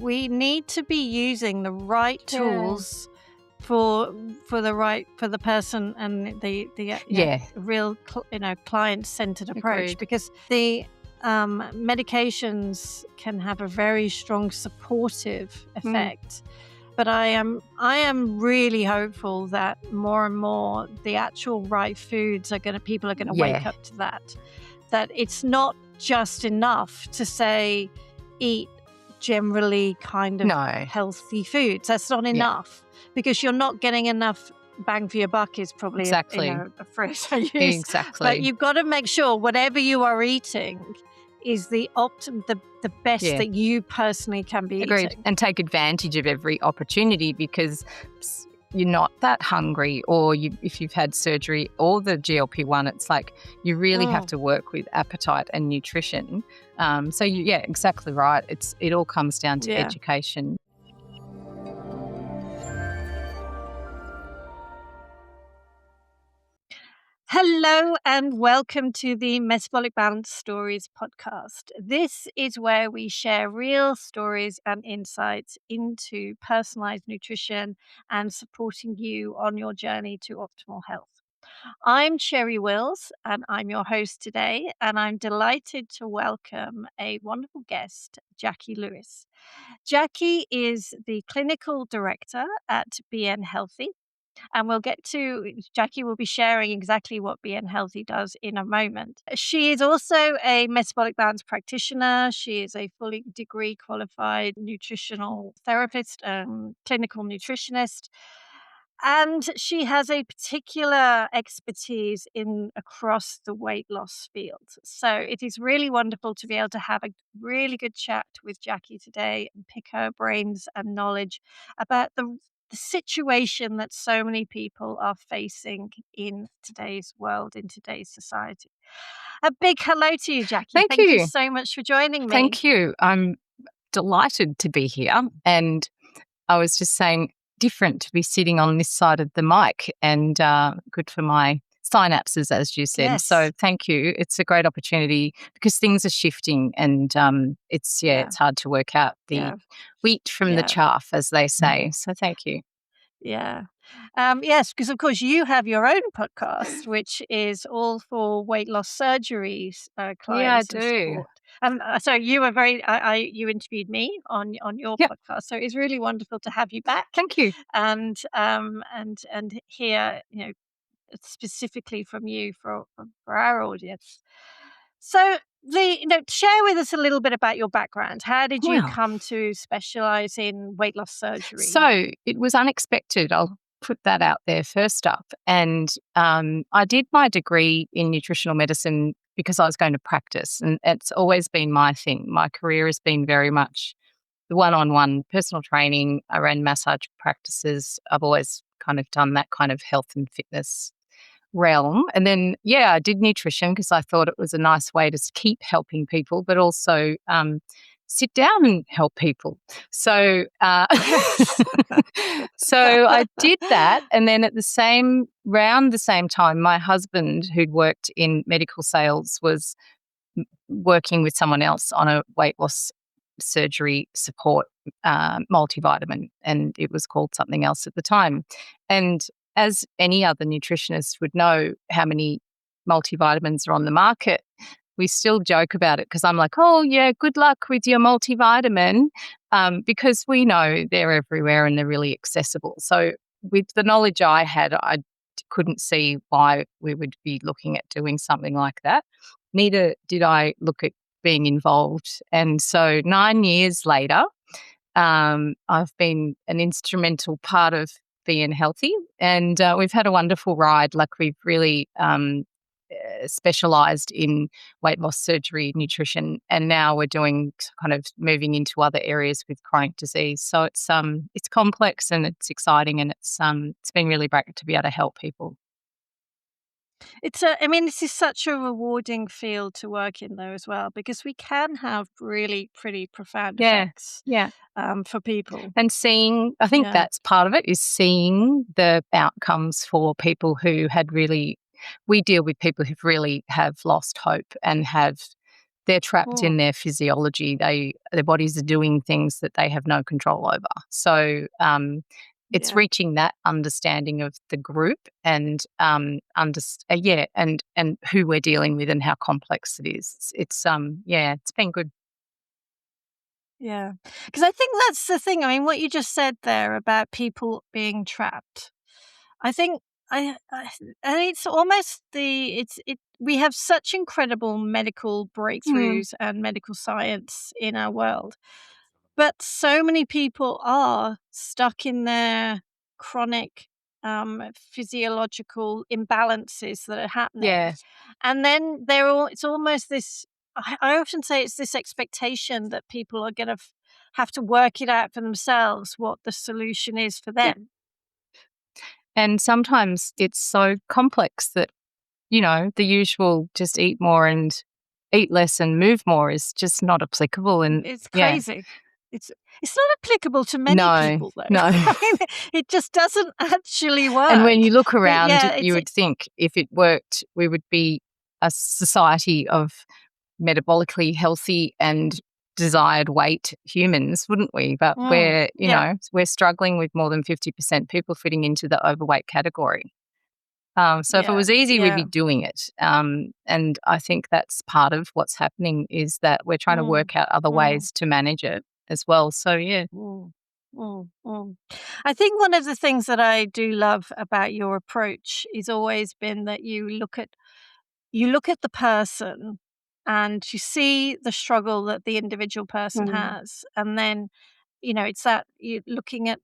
we need to be using the right tools for the person and the real client-centered approach. Agreed. Because the medications can have a very strong supportive effect. But I am really hopeful that more and more the actual right foods people are going to wake up to that. That it's not just enough to say eat generally kind of healthy foods. That's not enough, because you're not getting enough bang for your buck is probably a phrase I use. Exactly. But you've got to make sure whatever you are eating is the best that you personally can be eating. And take advantage of every opportunity, because you're not that hungry, or if you've had surgery or the GLP-1, it's like you really have to work with appetite and nutrition. So exactly right. It all comes down to education. Hello and welcome to the Metabolic Balance Stories podcast. This is where we share real stories and insights into personalized nutrition and supporting you on your journey to optimal health. I'm Cherry Wills and I'm your host today, and I'm delighted to welcome a wonderful guest, Jacqui Lewis. Jacqui is the clinical director at BN Healthy. And Jacqui will be sharing exactly what BN Healthy does in a moment. She is also a metabolic balance practitioner. She is a fully degree qualified nutritional therapist, clinical nutritionist. And she has a particular expertise across the weight loss field. So it is really wonderful to be able to have a really good chat with Jacqui today and pick her brains and knowledge about the situation that so many people are facing in today's world, in today's society. A big hello to you, Jacqui. Thank you so much for joining me. Thank you. I'm delighted to be here. And I was just saying, different to be sitting on this side of the mic, and good for my synapses, as you said. Yes. So thank you. It's a great opportunity because things are shifting, and it's hard to work out the wheat from the chaff, as they say. So thank you. Yeah. Yes, because of course you have your own podcast, which is all for weight loss surgeries clients. Yeah, I do. And so you were you interviewed me on your podcast, so it's really wonderful to have you back. Thank you. And hear specifically from you for our audience. So share with us a little bit about your background. How did you come to specialize in weight loss surgery? So it was unexpected. I'll put that out there first up. And I did my degree in nutritional medicine because I was going to practice, and it's always been my thing. My career has been very much the one-on-one personal training. I ran massage practices. I've always kind of done that kind of health and fitness realm. And then, I did nutrition because I thought it was a nice way to keep helping people, but also sit down and help people. So, so I did that. And then around the same time, my husband, who'd worked in medical sales, was working with someone else on a weight loss surgery support multivitamin, and it was called something else at the time. And as any other nutritionist would know how many multivitamins are on the market, we still joke about it because I'm like, oh, yeah, good luck with your multivitamin, because we know they're everywhere and they're really accessible. So with the knowledge I had, I couldn't see why we would be looking at doing something like that. Neither did I look at being involved. And so 9 years later, I've been an instrumental part of being healthy, and we've had a wonderful ride. Like, we've really specialised in weight loss surgery, nutrition, and now we're doing kind of moving into other areas with chronic disease. So it's complex and it's exciting, and it's been really great to be able to help people. This is such a rewarding field to work in, though, as well, because we can have really pretty profound effects for people. And I think that's part of it, is seeing the outcomes for people who we deal with people who really have lost hope and have they're trapped Mm, in their physiology. Their bodies are doing things that they have no control over. So it's yeah. reaching that understanding of the group and and who we're dealing with and how complex it is. It's been good. Yeah, because I think that's the thing. I mean, what you just said there about people being trapped. I think I and it's almost we have such incredible medical Mm, breakthroughs and medical science in our world, but so many people are stuck in their chronic physiological imbalances that are happening. yeah, And then it's almost this I often say it's this expectation that people are gonna have to work it out for themselves what the solution is for yeah. them. And sometimes it's so complex that, the usual just eat more and eat less and move more is just not applicable. And It's yeah, crazy. It's it's not applicable to many no, people though. no. I mean, it just doesn't actually And work. when you look But around, yeah, you would think if it worked, we would be a society of metabolically healthy and desired weight humans, wouldn't we? But yeah, we're struggling with more than 50% people fitting into the overweight category. So if it yeah, was easy, we'd be yeah. doing it. And I think that's part of what's happening is that we're trying to Mm, work out other mm. ways to manage it as well. So yeah, Mm, mm. I think one of the things that I do love about your approach is always been that you look at the person and you see the struggle that the individual person mm, has, and then it's that you looking at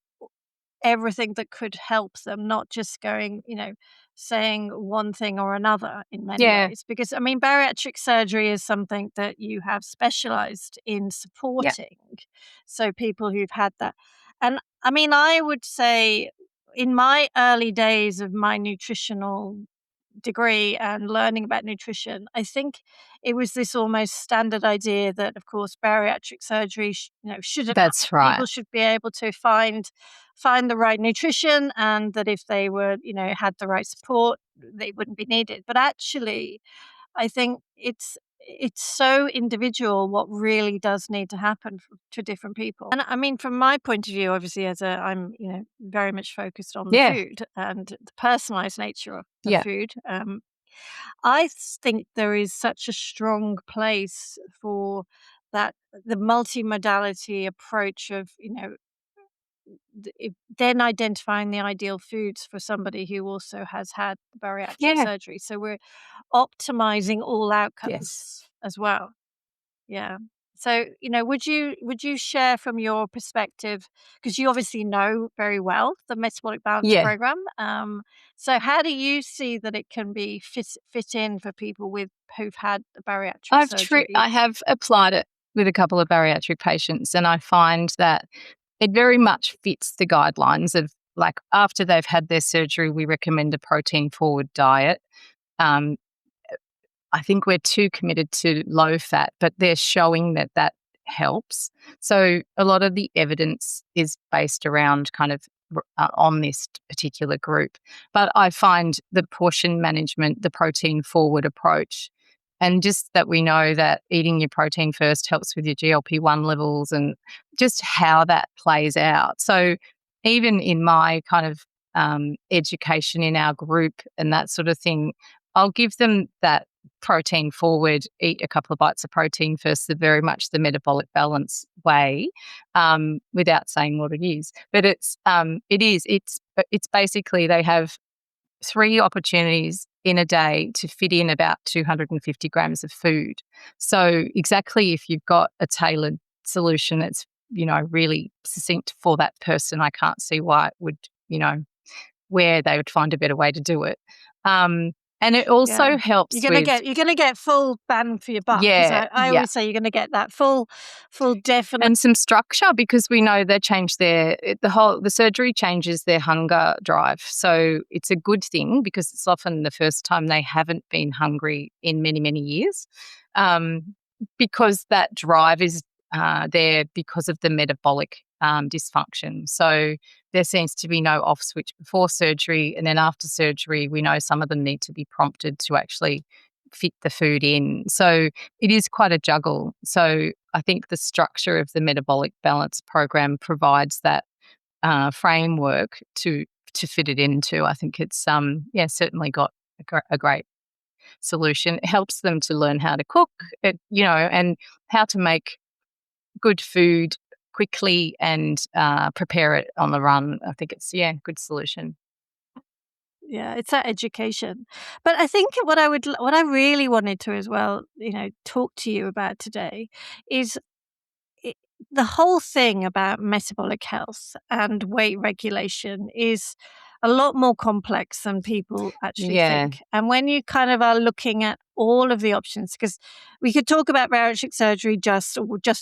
everything that could help them, not just going, saying one thing or another in many yeah, ways. Because, I mean, bariatric surgery is something that you have specialized in yeah, supporting. So, people who've had that. And I mean, I would say in my early days of my nutritional degree and learning about nutrition, I think it was this almost standard idea that, of course, bariatric surgery, shouldn't happen. that's right. People should be able to find the right nutrition, and that if they were, had the right support, they wouldn't be needed. But actually, I think it's so individual what really does need to happen to different people. And I mean, from my point of view, obviously, I'm very much focused on the Yeah, food and the personalized nature of yeah, food. Think there is such a strong place for that the multimodality approach of then identifying the ideal foods for somebody who also has had bariatric yeah, surgery. So we're optimizing all yes, outcomes as well. Yeah. So, would you share from your perspective, because you obviously know very well the Metabolic Balance yeah. program. So how do you see that it can be fit in for people who've had bariatric surgery? I have applied it with a couple of bariatric patients, and I find that it very much fits the guidelines of like after they've had their surgery, we recommend a protein forward diet. Um, I think we're too committed to low fat, but they're showing that that helps. So a lot of the evidence is based around kind of on this particular group. But I find the portion management, the protein forward approach, and just that we know that eating your protein first helps with your GLP-1 levels and just how that plays out. So even in my kind of education in our group and that sort of thing, I'll give them that protein forward, eat a couple of bites of protein first, the very much the metabolic balance way, without saying what it is. But it's basically they have 3 opportunities in a day to fit in about 250 grams of food. So exactly if you've got a tailored solution that's, really succinct for that person, I can't see why it would, where they would find a better way to do it. And it Yeah. also helps with You're gonna get full bang for your buck, because yeah, I yeah. always say you're gonna get that full definite. And some structure because we know they change the surgery changes their hunger drive. So it's a good thing because it's often the first time they haven't been hungry in many, many years. Because that drive is there because of the metabolic dysfunction. So there seems to be no off switch before surgery. And then after surgery, we know some of them need to be prompted to actually fit the food in. So it is quite a juggle. So I think the structure of the Metabolic Balance program provides that framework to fit it into. I think it's certainly got a great solution. It helps them to learn how to cook, and how to make good food quickly and prepare it on the run. I think it's good solution. Yeah, it's that education. But I think what I really wanted to as well, talk to you about today is I the whole thing about metabolic health and weight regulation is a lot more complex than people actually Yeah. think. And when you kind of are looking at all of the options, because we could talk about bariatric surgery just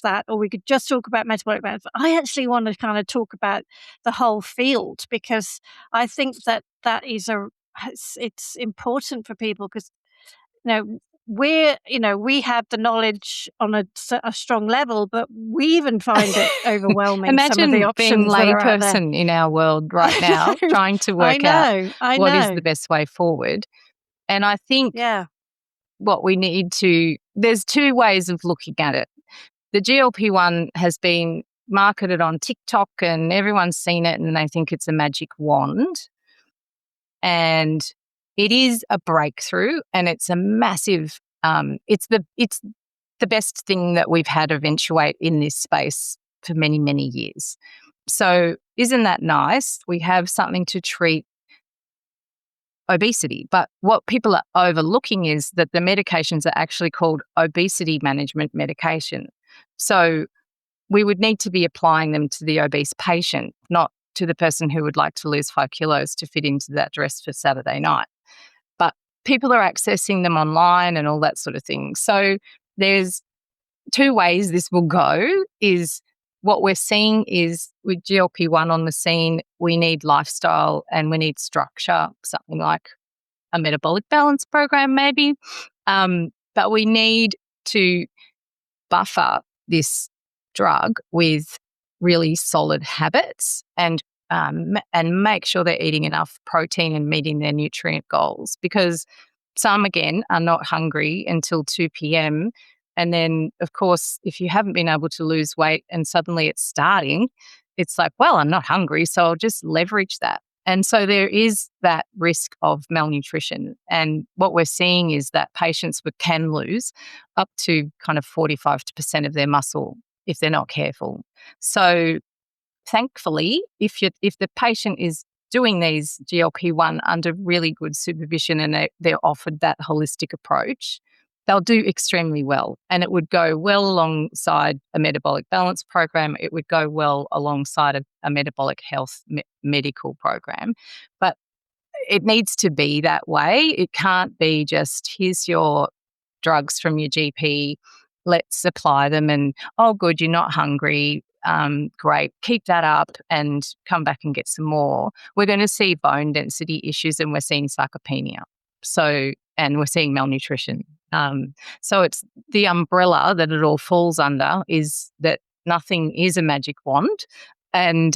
that, or we could just talk about metabolic balance. But I actually want to kind of talk about the whole field because I think that is it's important for people because know, we have the knowledge on a strong level, but we even find it overwhelming, some of the Imagine being options that are out there. layperson in our world right now, trying to I work out know, I what is know. the best way forward. And I think Yeah, what we need to, there's two ways of looking at it. The GLP-1 has been marketed on TikTok and everyone's seen it and they think it's a magic wand. And it is a breakthrough and it's a massive, it's the best thing that we've had eventuate in this space for many, many years. So isn't that nice? We have something to treat obesity. But what people are overlooking is that the medications are actually called obesity management medication. So we would need to be applying them to the obese patient, not to the person who would like to lose 5 kilos to fit into that dress for Saturday night. But people are accessing them online and all that sort of thing. So there's two ways this will go is what we're seeing is with GLP-1 on the scene, we need lifestyle and we need structure, something like a metabolic balance program maybe. But we need to buffer this drug with really solid habits and make sure they're eating enough protein and meeting their nutrient goals because some, again, are not hungry until 2 p.m. And then, of course, if you haven't been able to lose weight and suddenly it's starting, it's like, well, I'm not hungry, so I'll just leverage that. And so there is that risk of malnutrition. And what we're seeing is that patients can lose up to kind of 45% of their muscle if they're not careful. So thankfully, if the patient is doing these GLP-1 under really good supervision and they're offered that holistic approach, they'll do extremely well. And it would go well alongside a metabolic balance program. It would go well alongside a metabolic health medical program. But it needs to be that way. It can't be just, here's your drugs from your GP, let's apply them and, oh, good, you're not hungry. Great, keep that up and come back and get some more. We're going to see bone density issues and we're seeing sarcopenia. And we're seeing malnutrition. So it's the umbrella that it all falls under is that nothing is a magic wand and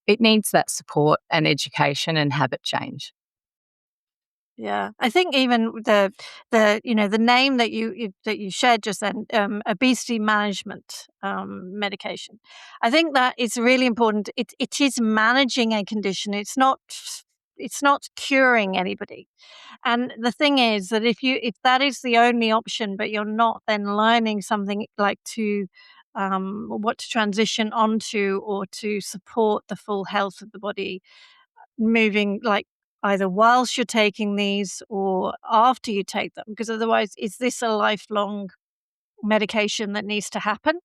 it needs that support and education and habit change. yeah. I think even the name that you shared just then, obesity management medication. I think that is really important. It is managing a condition. It's not curing anybody. And the thing is that if that is the only option, but you're not then learning something like what to transition onto or to support the full health of the body, moving like either whilst you're taking these or after you take them, because otherwise, is this a lifelong medication that needs to happen?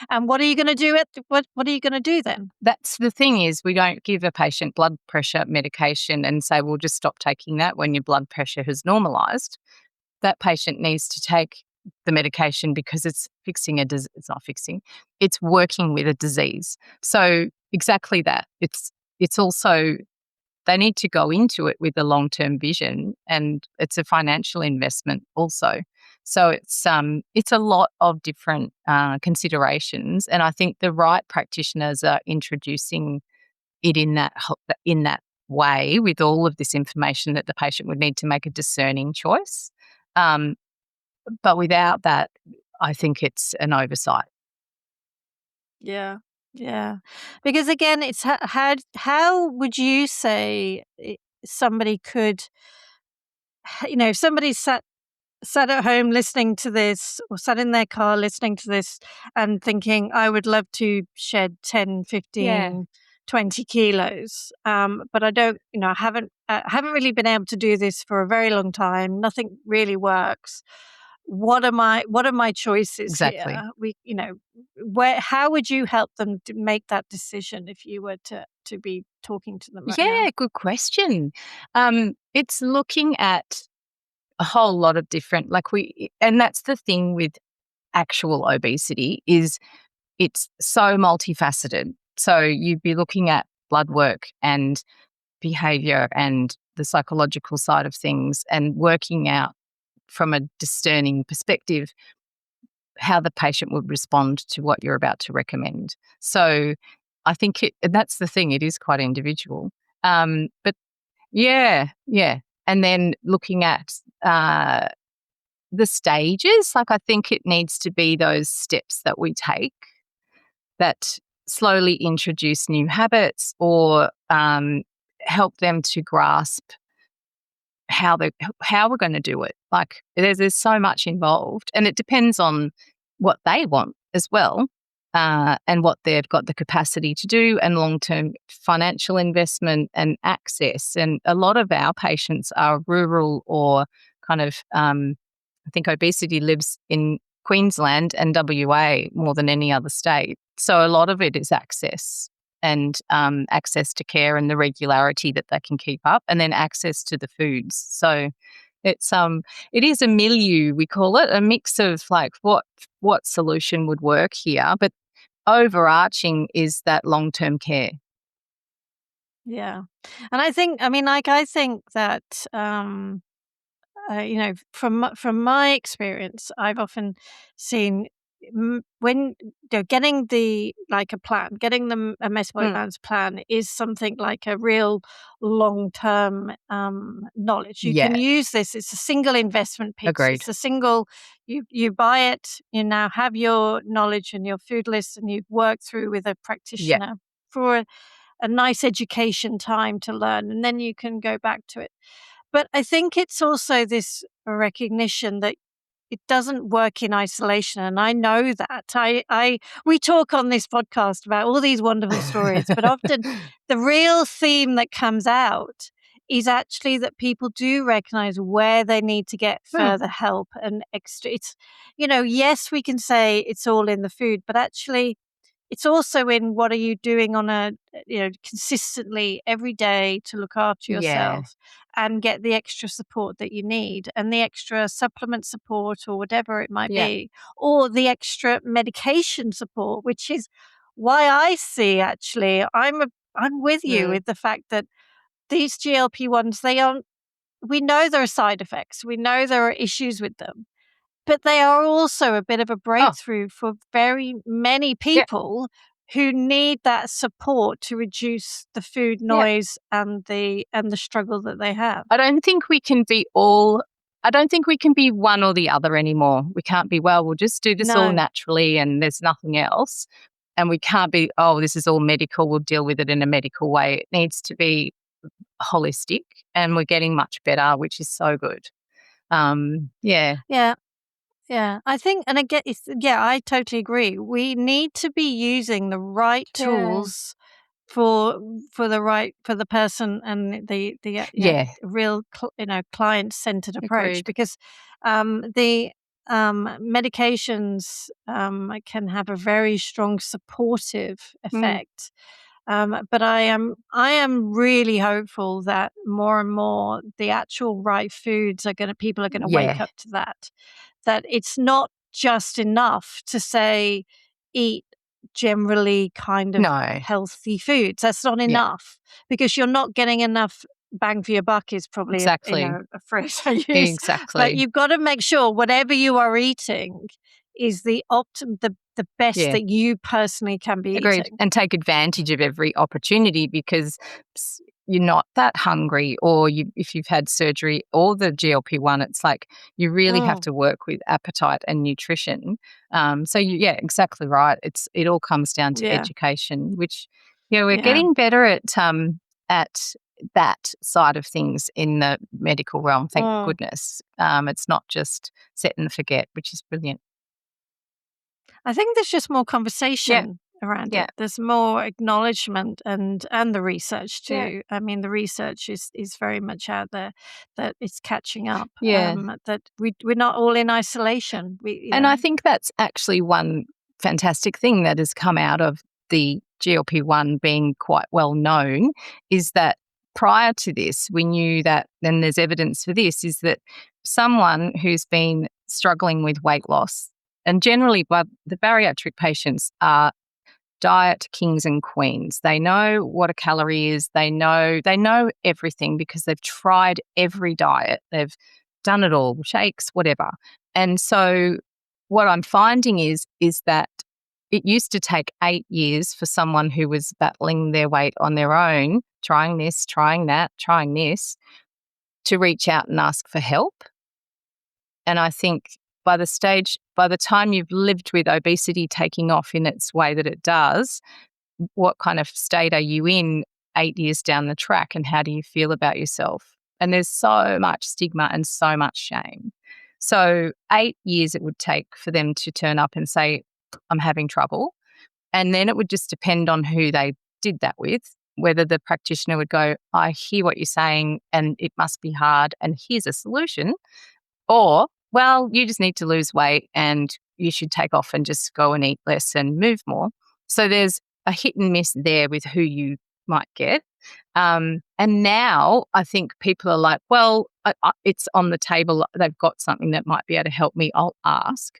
And what are you going to do? What are you going to do then? That's the thing is we don't give a patient blood pressure medication and say, well, just stop taking that when your blood pressure has normalised. That patient needs to take the medication because it's fixing it's not fixing, it's working with a disease. So exactly that. It's also, they need to go into it with a long-term vision and it's a financial investment also. So it's a lot of different considerations, and I think the right practitioners are introducing it in that way with all of this information that the patient would need to make a discerning choice. But without that, I think it's an oversight. Yeah. Yeah. Because again, it's how would you say somebody could, if somebody sat at home listening to this, or sat in their car listening to this and thinking, I would love to shed 10, Yeah. 15, 20 kilos. But I don't, I haven't really been able to do this for a very long time. Nothing really works. What are my choices Exactly. here? How would you help them to make that decision if you were to be talking to them right now? Yeah, good question. It's looking at a whole lot of different, and that's the thing with actual obesity is it's so multifaceted. So you'd be looking at blood work and behavior and the psychological side of things and working out from a discerning perspective how the patient would respond to what you're about to recommend. So I think and that's the thing, it is quite individual. But yeah, yeah. And then looking at the stages, I think it needs to be those steps that we take that slowly introduce new habits or help them to grasp how we're going to do it. Like there's so much involved, and it depends on what they want as well, and what they've got the capacity to do, and long term financial investment and access. And a lot of our patients are rural or kind of. I think obesity lives in Queensland and WA more than any other state. So a lot of it is access and access to care and the regularity that they can keep up, and then access to the foods. So it is a milieu, we call it, a mix of like what solution would work here, but overarching is that long-term care. Yeah. And I think that, from my experience, I've often seen, when they're getting getting them a metabolic Mm, balance plan is something like a real long-term knowledge. You can yeah, use this. It's a single investment piece. agreed. It's a single. You buy it. You now have your knowledge and your food list, and you work through with a Yeah, practitioner for a nice education time to learn, and then you can go back to it. But I think it's also this recognition that it doesn't work in isolation, and I know that. We talk on this podcast about all these wonderful stories, but often the real theme that comes out is actually that people do recognize where they need to get mm, further help and extra. Yes, we can say it's all in the food, but actually it's also in what are you doing on consistently every day to look after yeah, yourself and get the extra support that you need, and the extra supplement support or whatever it might yeah, be, or the extra medication support, which is why I see, actually, I'm with you mm, with the fact that these GLP-1s, they aren't, we know there are side effects, we know there are issues with them, but they are also a bit of a oh, breakthrough for very many yeah, people who need that support to reduce the food yeah. noise and the struggle that they have. I don't think we can be all I don't think we can be one or the other anymore. We can't be, well, we'll just do this all No. naturally and there's nothing else. And we can't be, oh, this is all medical, we'll deal with it in a medical way. It needs to be holistic, and we're getting much better, which is so good. Yeah. Yeah. Yeah. I think, and again, I totally agree. We need to be using the right Yeah. tools for the person, and Yeah. real client centered approach, Agreed. because the medications can have a very strong supportive Mm. effect, but I am really hopeful that more and more the actual right foods people are gonna wake Yeah. up to that it's not just enough to say, eat generally kind of No. healthy foods. That's not Yeah. enough, because you're not getting enough bang for your buck, is probably Exactly. a phrase I use. But Exactly. you've got to make sure whatever you are eating is the best Yeah. that you personally can be Agreed. eating. And take advantage of every opportunity, because you're not that hungry, or if you've had surgery or the GLP-1, it's like you really have to work with appetite and nutrition. So yeah, exactly right. It all comes down to education, which we're getting better at that side of things in the medical realm. Thank goodness. It's not just set and forget, which is brilliant. I think there's just more conversation around it. There's more acknowledgement and the research too. I mean, the research is very much out there, that it's catching up. That we're not all in isolation. And I think that's actually one fantastic thing that has come out of the GLP-1 being quite well known, is that prior to this, we knew that, and there's evidence for this, is that someone who's been struggling with weight loss, and generally the bariatric patients are diet kings and queens. They know what a calorie is. They know everything because they've tried every diet. They've done it all, shakes, whatever. And so what I'm finding is that it used to take 8 years for someone who was battling their weight on their own, trying this, trying that, trying this, to reach out and ask for help. And I think by the time you've lived with obesity taking off in its way that it does, what kind of state are you in 8 years down the track, and how do you feel about yourself? And there's so much stigma and so much shame. So 8 years it would take for them to turn up and say, I'm having trouble. And then it would just depend on who they did that with, whether the practitioner would go, I hear what you're saying and it must be hard and here's a solution. Or, well, you just need to lose weight and you should take off and just go and eat less and move more. So there's a hit and miss there with who you might get. And now I think people are like, well, it's on the table. They've got something that might be able to help me. I'll ask.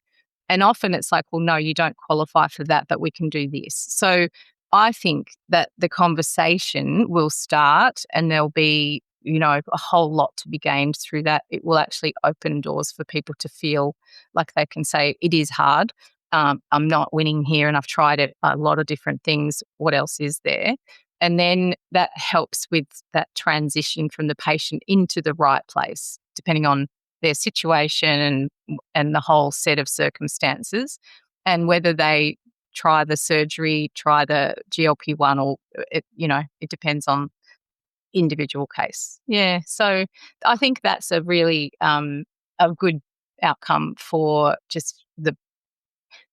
And often it's like, well, no, you don't qualify for that, but we can do this. So I think that the conversation will start, and there'll be, a whole lot to be gained through that. It will actually open doors for people to feel like they can say, it is hard. I'm not winning here and I've tried a lot of different things. What else is there? And then that helps with that transition from the patient into the right place, depending on their situation and the whole set of circumstances, and whether they try the surgery, try the GLP-1, or it depends on individual case. Yeah, so I think that's a really a good outcome for just the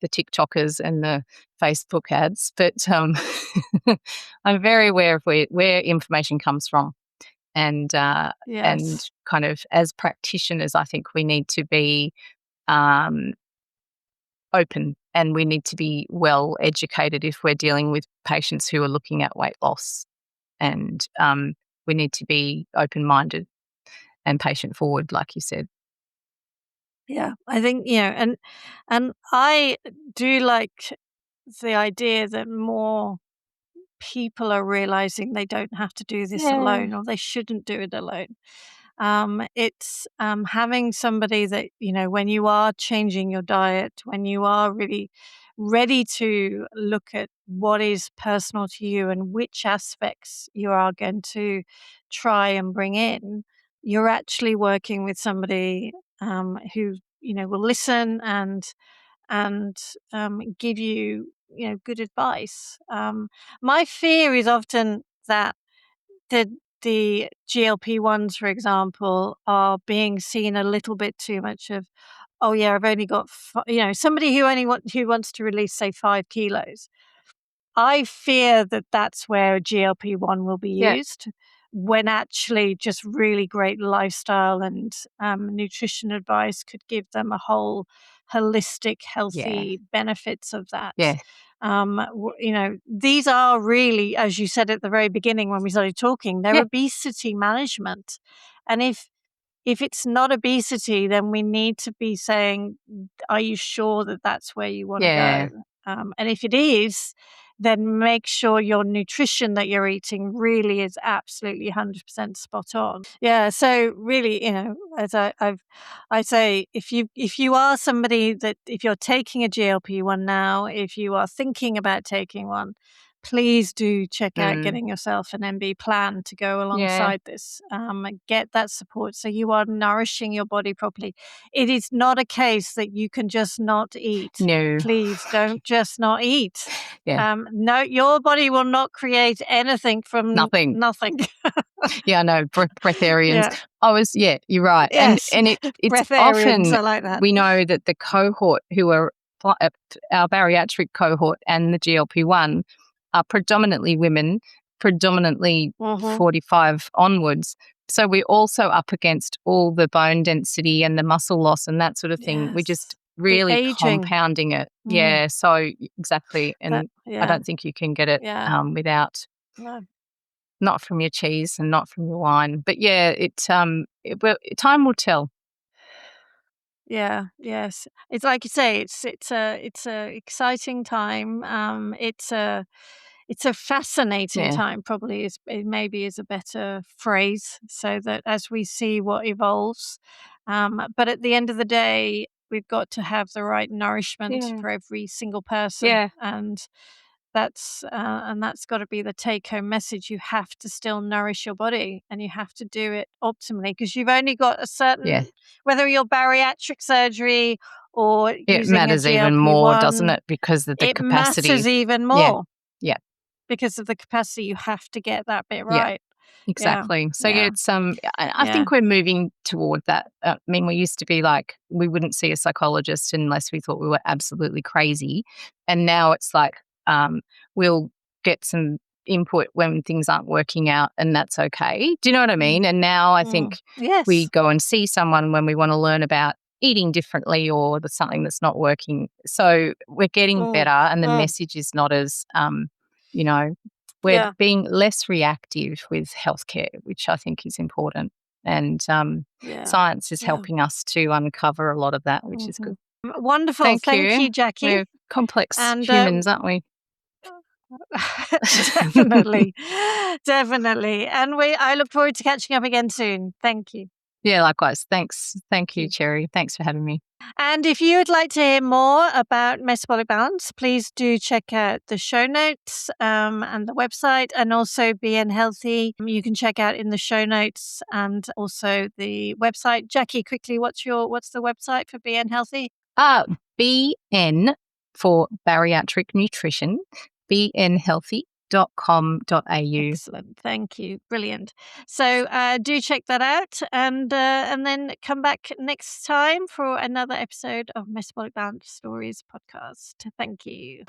TikTokers and the Facebook ads. But I'm very aware of where information comes from. And kind of as practitioners, I think we need to be open, and we need to be well educated if we're dealing with patients who are looking at weight loss. And we need to be open-minded and patient-forward, like you said. Yeah, I think, and I do like the idea that more people are realizing they don't have to do this alone, or they shouldn't do it alone. It's having somebody that, when you are changing your diet, when you are really ready to look at what is personal to you and which aspects you are going to try and bring in, you're actually working with somebody who, will listen and give you, good advice. My fear is often that the GLP-1s, for example, are being seen a little bit too much of, oh yeah, I've only got, somebody who wants to release, say, 5 kilos. I fear that that's where a GLP-1 will be used, when actually just really great lifestyle and nutrition advice could give them a whole holistic, healthy benefits of that. These are really, as you said at the very beginning when we started talking, they're obesity management. And if it's not obesity, then we need to be saying, are you sure that that's where you want to go? And if it is, then make sure your nutrition that you're eating really is absolutely 100% spot on. Yeah, so really, as I say, if you are somebody that, if you're taking a GLP-1 now, if you are thinking about taking one, please do check out getting yourself an MB plan to go alongside this. Get that support so you are nourishing your body properly. It is not a case that you can just not eat. No. Please don't just not eat. Yeah. No, your body will not create anything from Nothing. nothing. Yeah, I know, breatharians. Yeah. You're right. Yes. And it's Breatharians, often, I like that. we know that the cohort who are our bariatric cohort and the GLP-1 are predominantly women, predominantly 45 onwards. So we're also up against all the bone density and the muscle loss and that sort of thing. We're just really aging. compounding it. Yeah, so exactly. And I don't think you can get it without, not from your cheese and not from your wine. But yeah, time will tell. Yeah, yes. It's like you say, it's a exciting time. It's a fascinating time, probably maybe is a better phrase, so that as we see what evolves. But at the end of the day, we've got to have the right nourishment for every single person. Yeah. And that's got to be the take-home message. You have to still nourish your body, and you have to do it optimally, because you've only got a certain, whether you're bariatric surgery or It using a matters even GLP-1, more, doesn't it? Because of the it capacity. matters even more. Yeah. Because of the capacity, you have to get that bit Yeah. right. Exactly. So Yeah. it's I think we're moving toward that. I mean, we used to be like, we wouldn't see a psychologist unless we thought we were absolutely crazy, and now it's like, we'll get some input when things aren't working out, and that's okay. Do you know what I mean? And now I think we go and see someone when we want to learn about eating differently or there's something that's not working. So we're getting better, and the message is not as you know, we're being less reactive with healthcare, which I think is important. And science is helping us to uncover a lot of that, which is good. Wonderful. Thank you, Jacqui. We're complex humans, aren't we? Definitely. Definitely. And I look forward to catching up again soon. Thank you. Yeah, likewise. Thanks. Thank you, Cherry. Thanks for having me. And if you would like to hear more about Metabolic Balance, please do check out the show notes and the website, and also BN Healthy. You can check out in the show notes and also the website. Jacqui, quickly, what's the website for BN Healthy? BN for bariatric nutrition, bnhealthy.com.au. Excellent. Thank you. Brilliant. So do check that out, and then come back next time for another episode of Metabolic Balance Stories podcast. Thank you.